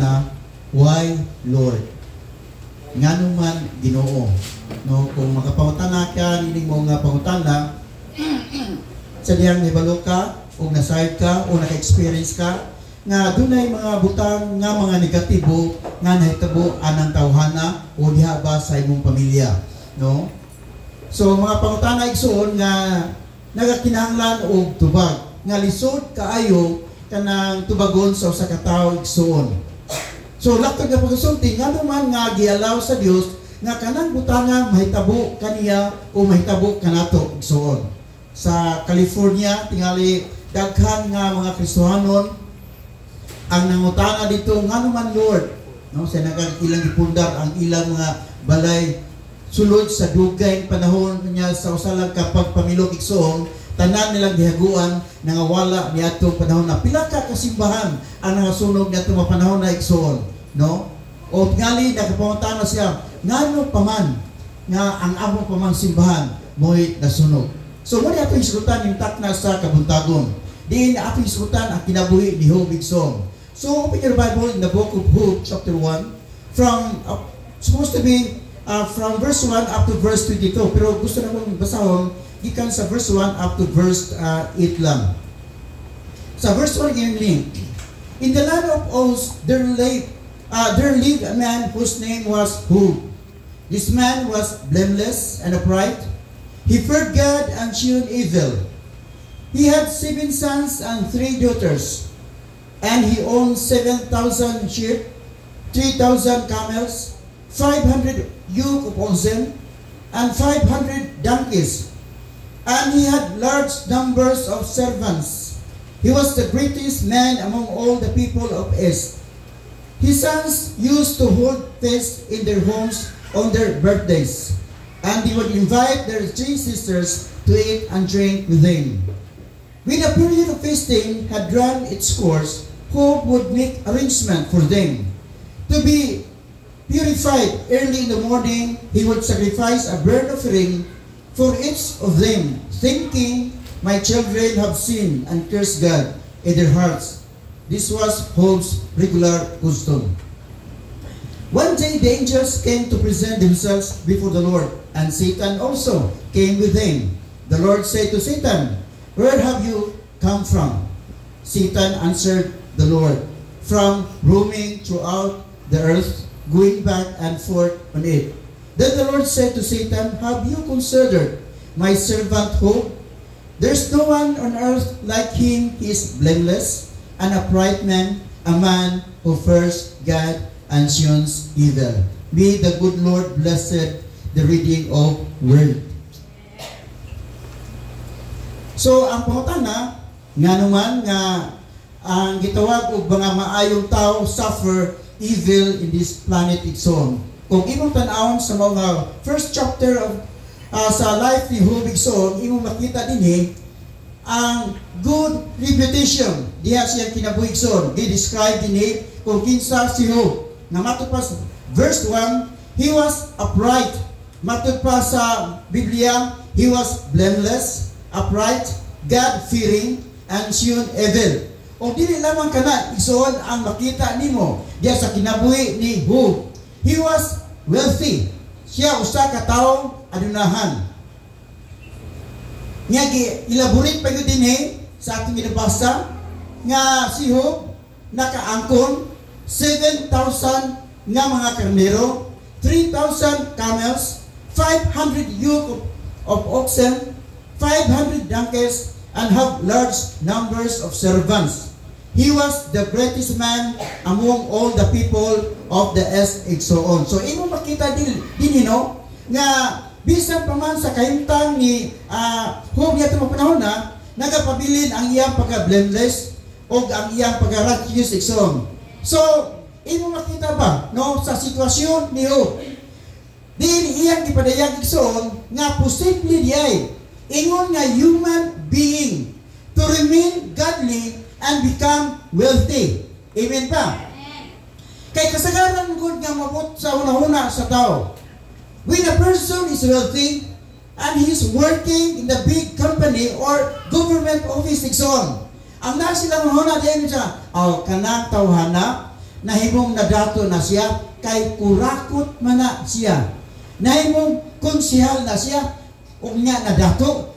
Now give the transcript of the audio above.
na, why Lord? Ngano man Ginoo. No, kung makapangutana ka, nining mo nga pangutana, sa diyang nibalo ka, o nasayad ka, o naka-experience ka, nga dunay mga butang nga mga negatibo nga nahitabo anang tawhana o diha ba sa imong pamilya, no? So mga pangutana igsoon nga nagakinahanglan og tubag nga lisod kaayo kanang tubagon sa usa ka tawo igsoon. So laktod nga pagsulti ngano man nga gialaw sa Dios nga kanang butanga mahitabo kaniya o mahitabo kanato igsoon. Sa California tingali daghan nga mga Kristohanon ang nangutana dito ngano man Lord, no, sa ilang gipundar ang ilang mga balay sulod sa dugay panahon niya sa usalang kapag pamilok igsoon, tanan nilang gihaguan nangawala niadtong panahon na pila ka kasimbahan ang nangasunog niadtong mga panahon na igsoon, no? O tingali nakapangutana siya ngano pa man nga ang among pamang simbahan mo'y nasunog. So mo atong isgutan yung takna sa kabuntagon. Diin atong isgutan ang kinabuhi ni Job igsoon. So open your Bible in the book of Job chapter 1 from supposed to be from verse 1 up to verse 22. Pero gusto na mong basahon gikan sa verse 1 up to verse 8 lang. Sa verse 1 again, in the land of Uz there lived a man whose name was Job. This man was blameless and upright. He feared God and shunned evil. He had 7 sons and 3 daughters. And he owned 7,000 sheep, 3,000 camels, 500 yoke of oxen, and 500 donkeys. And he had large numbers of servants. He was the greatest man among all the people of East. His sons used to hold feasts in their homes on their birthdays, and he would invite their 3 sisters to eat and drink with them. When the period of feasting had run its course, Job would make arrangement for them. To be purified early in the morning, he would sacrifice a burnt offering for each of them, thinking, my children have sinned and cursed God in their hearts. This was Job's regular custom. One day the angels came to present themselves before the Lord, and Satan also came with them. The Lord said to Satan, where have you come from? Satan answered the Lord, from roaming throughout the earth, going back and forth on it. Then the Lord said to Satan, have you considered my servant Job? There's no one on earth like him. He is blameless, an upright man, a man who fears God and shuns evil. May the good Lord blessed the reading of word. So ang pangutana nga naman nga ang gitawag og mga maayong tao suffer evil in this planet igsoon. Kung imong tan-awon sa mga first chapter of sa life ni Job igsoon, imong makita dinhi ang good reputation diha siya kinabuhi igsoon. Gi-describe dinhi kung kinsa si Job. Nga matud pa sa verse 1, he was upright. Matud pa sa Biblia, he was blameless, upright, God-fearing, and shunned evil. O dili lamang kana igsoon ang makita nimo diya sa kinabuhi ni Job. He was wealthy. Siya usa ka tawo adunahan. Nya gi-elaborate pa gyud dinhi sa atong ginabasa nga si Job nakaangkon 7,000 nga mga karnero, 3,000 camels, 500 yoke of oxen, 500 donkeys, and have large numbers of servants. He was the greatest man among all the people of the earth and so on. So imo makita din no nga bisan pa man sa kahimtang ni Job niya itong panahon na nagapabilin ang iyang pagka-blameless o ang iyang pagka-righteous igsoon. So imo makita ba no sa sitwasyon ni Job din iyang ipadayag igsoon nga posible diay ingon nga human being to remain godly and become wealthy. Amen pa? Kay kasagaran gud nga mabot sa una-una sa tao. When a person is wealthy and he is working in the big company or government office igsoon, ang nasilang huna diyan siya, kanang tawhana nahimong nadato na siya, kay kurakot man na siya. Nahimong konsehal na siya, ug nga nadato,